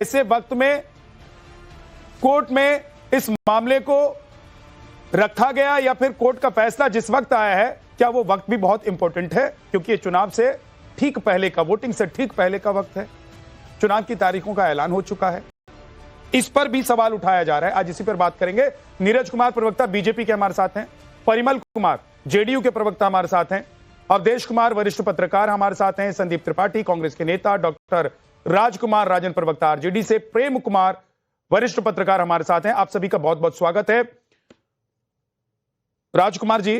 ऐसे वक्त में कोर्ट में इस मामले को रखा गया या फिर कोर्ट का फैसला जिस वक्त आया है, क्या वो वक्त भी बहुत इंपॉर्टेंट है? क्योंकि ये चुनाव से ठीक पहले का, वोटिंग से ठीक पहले का वक्त है। चुनाव की तारीखों का ऐलान हो चुका है। इस पर भी सवाल उठाया जा रहा है। आज इसी पर बात करेंगे। नीरज कुमार प्रवक्ता बीजेपी के हमारे साथ हैं, परिमल कुमार जेडीयू के प्रवक्ता हमारे साथ हैं, अवधेश कुमार वरिष्ठ पत्रकार हमारे साथ हैं, संदीप त्रिपाठी कांग्रेस के नेता, डॉक्टर राजकुमार राजन प्रवक्ता आरजेडी से, प्रेम कुमार वरिष्ठ पत्रकार हमारे साथ हैं। आप सभी का बहुत बहुत स्वागत है। राजकुमार जी,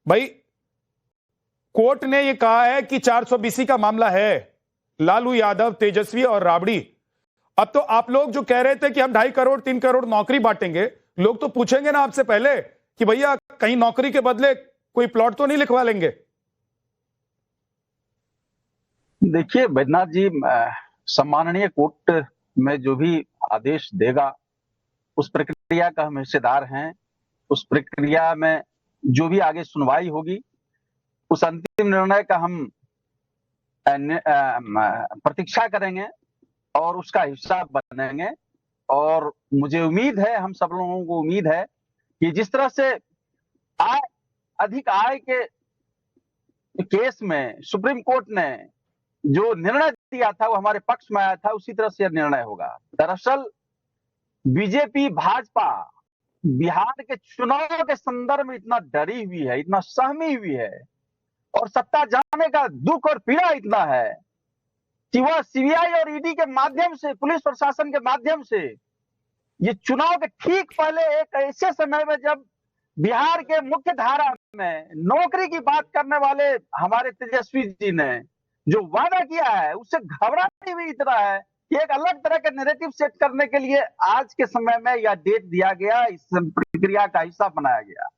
भाई कोर्ट ने यह कहा है कि 420 का मामला है, लालू यादव, तेजस्वी और राबड़ी। अब तो आप लोग जो कह रहे थे कि हम 2.5 करोड़ 3 करोड़ नौकरी बांटेंगे, लोग तो पूछेंगे ना आपसे पहले कि भैया कहीं नौकरी के बदले कोई प्लॉट तो नहीं लिखवा लेंगे? देखिए बैद्यनाथ जी, सम्माननीय कोर्ट में जो भी आदेश देगा उस प्रक्रिया का हम हिस्सेदार हैं। उस प्रक्रिया में जो भी आगे सुनवाई होगी उस अंतिम निर्णय का हम प्रतीक्षा करेंगे और उसका हिस्सा बनेंगे। और मुझे उम्मीद है, हम सब लोगों को उम्मीद है कि जिस तरह से अधिक आय के केस में सुप्रीम कोर्ट ने जो निर्णय दिया था वो हमारे पक्ष में आया था, उसी तरह से निर्णय होगा। दरअसल बीजेपी भाजपा बिहार के चुनाव के संदर्भ में इतना डरी हुई है, इतना सहमी हुई है और सत्ता जाने का दुख और पीड़ा इतना है कि वह सीबीआई और ईडी के माध्यम से, पुलिस प्रशासन के माध्यम से ये चुनाव के ठीक पहले एक ऐसे समय में जब बिहार के मुख्य धारा में नौकरी की बात करने वाले हमारे तेजस्वी जी ने जो वादा किया है उससे घबराहट भी इतना है कि एक अलग तरह का नैरेटिव सेट करने के लिए आज के समय में यह डेट दिया गया, इस प्रक्रिया का हिस्सा बनाया गया।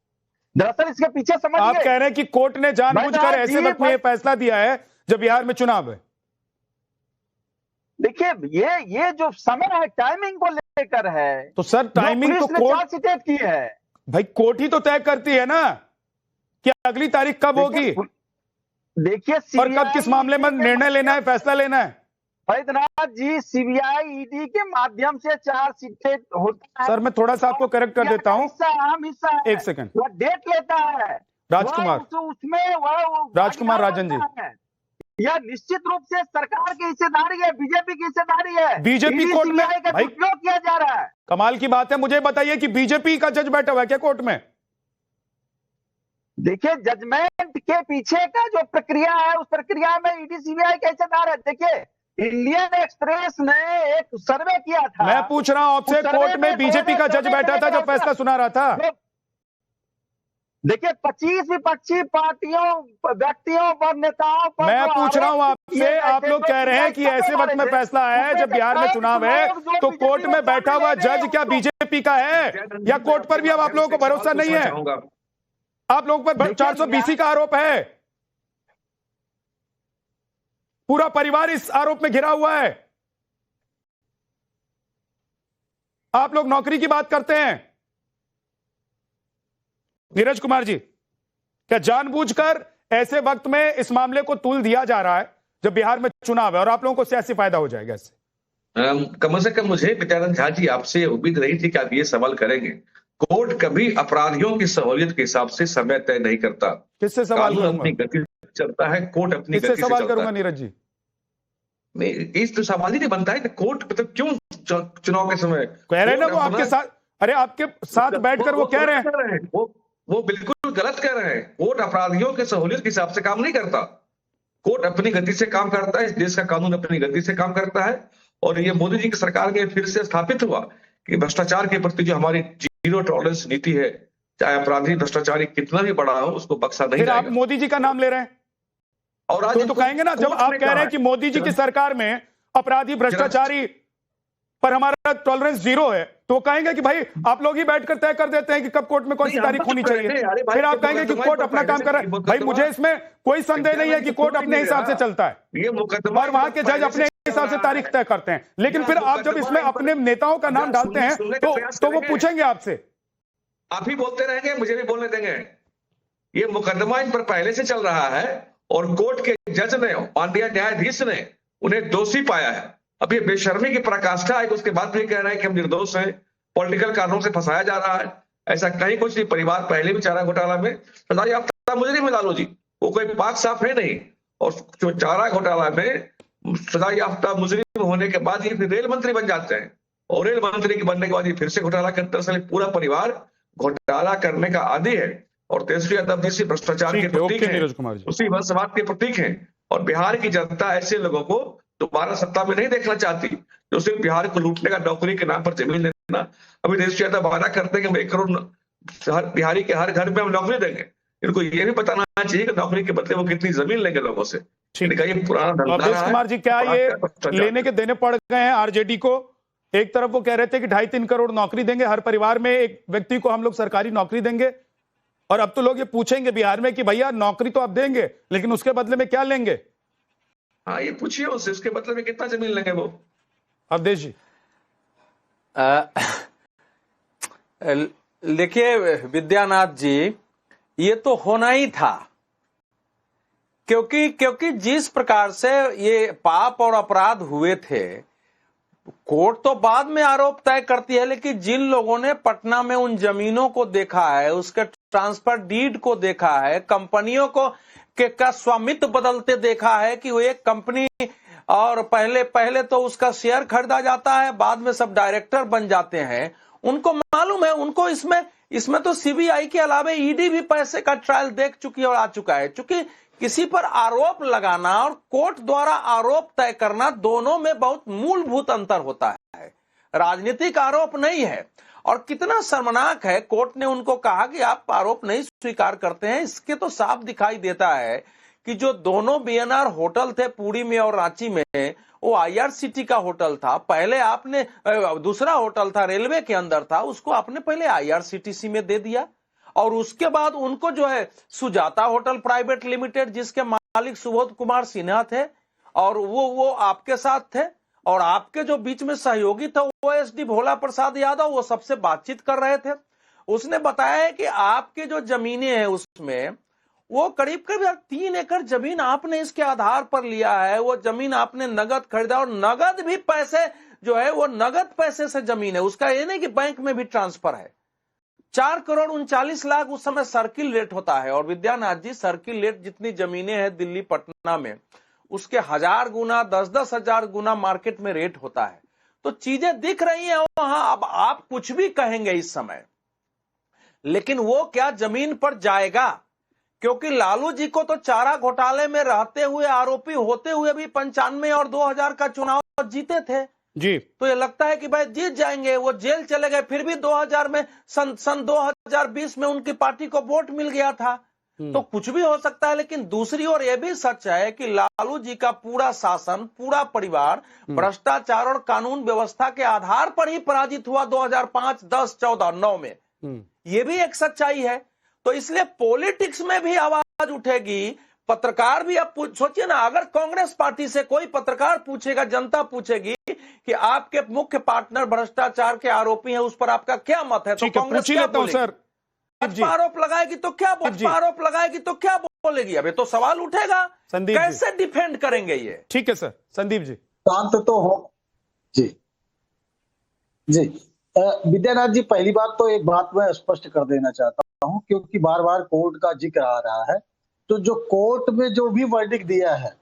दरअसल इसके पीछे समझिए, आप कह रहे हैं कि कोर्ट ने जानबूझकर ऐसे वक्त में फैसला दिया है जब बिहार में चुनाव है। देखिए ये जो समय है टाइमिंग को लेकर है, तो सर टाइमिंग तो कोर्ट की है भाई, कोर्ट ही तो तय करती है ना कि अगली तारीख कब होगी। देखिए और कब किस मामले में निर्णय लेना है, फैसला लेना है। बैद्यनाथ जी, सीबीआई ईडी के माध्यम से चार्जशीट होता है। सर मैं थोड़ा सा आपको करेक्ट कर देता हूं, अहम हिस्सा है। एक सेकंड। वो डेट लेता है राजकुमार, उसमें राजकुमार राजन जी, यह निश्चित रूप से सरकार की हिस्सेदारी है, बीजेपी की हिस्सेदारी है। बीजेपी कोर्ट में भाई उपयोग किया जा रहा है। कमाल की बात है। मुझे बताइए कि बीजेपी का जज बैठा हुआ है क्या कोर्ट में? देखिए जजमेंट के पीछे का जो प्रक्रिया है उस प्रक्रिया में ईडी सीबीआई के हिस्सेदार है। देखिए इंडियन एक्सप्रेस ने एक सर्वे किया था। मैं पूछ रहा हूं आपसे, कोर्ट में बीजेपी का जज बैठा था जो फैसला सुना रहा था? देखिए 25 विपक्षी पार्टियों, व्यक्तियों पर, नेताओं पर मैं पूछ रहा हूं आपसे, आप लोग कह रहे हैं कि ऐसे वक्त में फैसला आया है जब बिहार में चुनाव है, तो कोर्ट में बैठा हुआ जज क्या बीजेपी का है या कोर्ट पर भी अब आप लोगों को भरोसा नहीं है? आप लोगों पर 420 का आरोप है, पूरा परिवार इस आरोप में घिरा हुआ है। आप लोग नौकरी की बात करते हैं। नीरज कुमार जी, क्या जानबूझकर ऐसे वक्त में इस मामले को तुल दिया जा रहा है जब बिहार में चुनाव है और आप लोगों को सियासी फायदा हो जाएगा इससे? कम से कम मुझे विद्यानंद झा जी आपसे उम्मीद नहीं थी कि आप ये सवाल करेंगे। कोर्ट कभी अपराधियों की सहूलियत के हिसाब से समय तय नहीं करता। किससे सवाल करूंगा? अपनी गति चलता है, कोर्ट अपनी गति से सवाल करूंगा नीरज जी? इस तो सवाल ही नहीं बनता है। कोर्ट मतलब क्यों चुनाव के समय कह रहे हैं ना वो आपके साथ, अरे आपके साथ बैठकर वो कह रहे हैं, वो बिल्कुल गलत कह रहे हैं। कोर्ट अपराधियों के सहूलियत के हिसाब से काम नहीं करता। कोर्ट अपनी गति से काम करता है। इस देश का कानून अपनी गति से काम करता है। और ये मोदी जी की सरकार में फिर से स्थापित हुआ कि भ्रष्टाचार के प्रति जो हमारी जीरो टॉलरेंस नीति है, चाहे अपराधी भ्रष्टाचारी कितना भी बड़ा हो, उसको बख्शा नहीं जाएगा। आप मोदी जी का नाम ले रहे हैं और आज तो कहेंगे ना, जब आप कह रहे हैं कि मोदी जी की सरकार में अपराधी भ्रष्टाचारी पर हमारा टॉलरेंस जीरो है, तो कहेंगे कि भाई आप लोग ही बैठकर तय कर देते हैं कि कब कोर्ट में कौन सी तारीख होनी चाहिए। फिर आप कहेंगे कि कोर्ट अपना काम कर रहा है। भाई मुझे इसमें कोई संदेह नहीं है कि कोर्ट अपने हिसाब से चलता है और वहां के जज अपने हिसाब से तारीख तय करते हैं। लेकिन फिर आप जब इसमें अपने नेताओं का नाम डालते हैं तो वो पूछेंगे आपसे। आप ही बोलते रहेंगे, मुझे भी बोलने देंगे। ये मुकदमा इन पर पहले से चल रहा है और कोर्ट के जज ने, माननीय न्यायाधीश ने उन्हें दोषी पाया है। अब ये बेशर्मी की पराकाष्ठा है कि उसके बाद भी कह रहे हैं कि हम निर्दोष हैं, पॉलिटिकल कारणों से फंसाया जा रहा है। ऐसा कहीं कुछ नहीं। परिवार पहले भी चारा घोटाला में सजा याफ्ता मुजरिम है लालू जी, वो कोई पाक साफ है नहीं। और जो चारा घोटाला में सजा याफ्ता मुजरिम होने के बाद ये फिर रेल मंत्री बन जाते हैं, और रेल मंत्री के बनने के बाद ये फिर से घोटाला करते हैं। असल पूरा परिवार घोटाला करने का आदी है, और तेजस्वी यादव जैसे भ्रष्टाचार के प्रतीक हैं, उसी वंशवाद के प्रतीक हैं। और बिहार की जनता ऐसे लोगों को दोबारा सत्ता में नहीं देखना चाहती, जो सिर्फ बिहार को लूटने का, नौकरी के नाम पर जमीन लेना। अभी तेजस्वी यादव वादा करते हैं कि 1 करोड़ बिहारी के हर घर में हम नौकरी देंगे। इनको ये भी बताना चाहिए कि नौकरी के बदले वो कितनी जमीन लेंगे लोगों से। इनका ये पुराना धंधा अवधेश है। कुमार जी, क्या ये लेने के देने पड़ गए हैं आरजेडी को? एक तरफ वो कह रहे थे कि 2.5-3 करोड़ नौकरी देंगे, हर परिवार में एक व्यक्ति को हम लोग सरकारी नौकरी देंगे, और अब तो लोग ये पूछेंगे बिहार में कि भैया नौकरी तो आप देंगे, लेकिन उसके बदले में क्या लेंगे? हाँ, ये पूछिए उससे, उसके बदले में कितना जमीन लेंगे वो। अवधेश जी, देखिए विद्यानाथ जी, ये तो होना ही था, क्योंकि जिस प्रकार से ये पाप और अपराध हुए थे, कोर्ट तो बाद में आरोप तय करती है, लेकिन जिन लोगों ने पटना में उन जमीनों को देखा है, उसके ट्रांसफर डीड को देखा है, कंपनियों को का स्वामित्व बदलते देखा है कि वो एक कंपनी, और पहले तो उसका शेयर खरीदा जाता है, बाद में सब डायरेक्टर बन जाते हैं, उनको मालूम है। उनको इसमें तो सीबीआई के अलावा ईडी भी पैसे का ट्रायल देख चुकी और आ चुका है। चूंकि किसी पर आरोप लगाना और कोर्ट द्वारा आरोप तय करना, दोनों में बहुत मूलभूत अंतर होता है। राजनीतिक आरोप नहीं है। और कितना शर्मनाक है, कोर्ट ने उनको कहा कि आप आरोप नहीं स्वीकार करते हैं। इसके तो साफ दिखाई देता है कि जो दोनों बीएनआर होटल थे पुरी में और रांची में, वो आईआरसीटी का होटल था। पहले आपने दूसरा होटल था रेलवे के अंदर था, उसको आपने पहले आईआरसीटीसी में दे दिया, और उसके बाद उनको जो है सुजाता होटल प्राइवेट लिमिटेड, जिसके मालिक सुबोध कुमार सिन्हा थे, और वो आपके साथ थे, और आपके जो बीच में सहयोगी था वो एसडी भोला प्रसाद यादव, वो सबसे बातचीत कर रहे थे। उसने बताया है कि आपके जो जमीनें हैं उसमें वो करीब 3 एकड़ जमीन आपने इसके आधार पर लिया है। वो जमीन आपने नगद खरीदा, और नगद भी पैसे जो है वो नगद पैसे से जमीन है, उसका ये नहीं कि बैंक में भी ट्रांसफर है। 4 करोड़ 39 लाख उस समय सर्किल रेट होता है। और विद्यानाथ जी, सर्किल रेट जितनी जमीनें हैं दिल्ली पटना में, उसके 1000 गुना 10-10 हजार गुना मार्केट में रेट होता है। तो चीजें दिख रही हैं वहां। अब आप कुछ भी कहेंगे इस समय, लेकिन वो क्या जमीन पर जाएगा? क्योंकि लालू जी को तो चारा घोटाले में रहते हुए, आरोपी होते हुए भी 95 और 2000 का चुनाव जीते थे जी। तो ये लगता है कि भाई जीत जाएंगे। वो जेल चले गए, फिर भी 2000 में सन 2020 में उनकी पार्टी को वोट मिल गया था। तो कुछ भी हो सकता है। लेकिन दूसरी ओर यह भी सच है कि लालू जी का पूरा शासन, पूरा परिवार भ्रष्टाचार और कानून व्यवस्था के आधार पर ही पराजित हुआ 2005, 10, 14, 9 में। यह भी एक सच्चाई है। तो इसलिए पॉलिटिक्स में भी आवाज उठेगी। पत्रकार भी, अब सोचिए ना, अगर कांग्रेस पार्टी से कोई पत्रकार पूछेगा, जनता पूछेगी कि आपके मुख्य पार्टनर भ्रष्टाचार के आरोपी हैं, उस पर आपका क्या मत है, तो कांग्रेस क्या बोलेगी? सर, आरोप लगाएगी तो क्या आरोप लगाएगी तो क्या बोलेगी? अबे तो सवाल उठेगा, कैसे डिफेंड करेंगे ये? ठीक है सर। संदीप जी, शांत तो हो जी। जी विद्यानाथ जी, पहली बात तो एक बात मैं स्पष्ट कर देना चाहता हूं, क्योंकि बार बार कोर्ट का जिक्र आ रहा है। तो जो कोर्ट में जो भी वर्डिक्ट दिया है,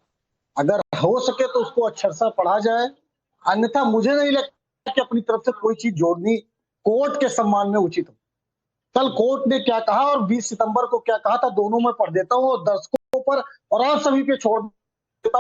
अगर हो सके तो उसको अक्षरशः पढ़ा जाए, अन्यथा मुझे नहीं लगता कि अपनी तरफ से कोई चीज जोड़नी कोर्ट के सम्मान में उचित हो। कल कोर्ट ने क्या कहा और 20 सितंबर को क्या कहा था, दोनों मैं पढ़ देता हूँ, और दर्शकों पर और आप सभी पे छोड़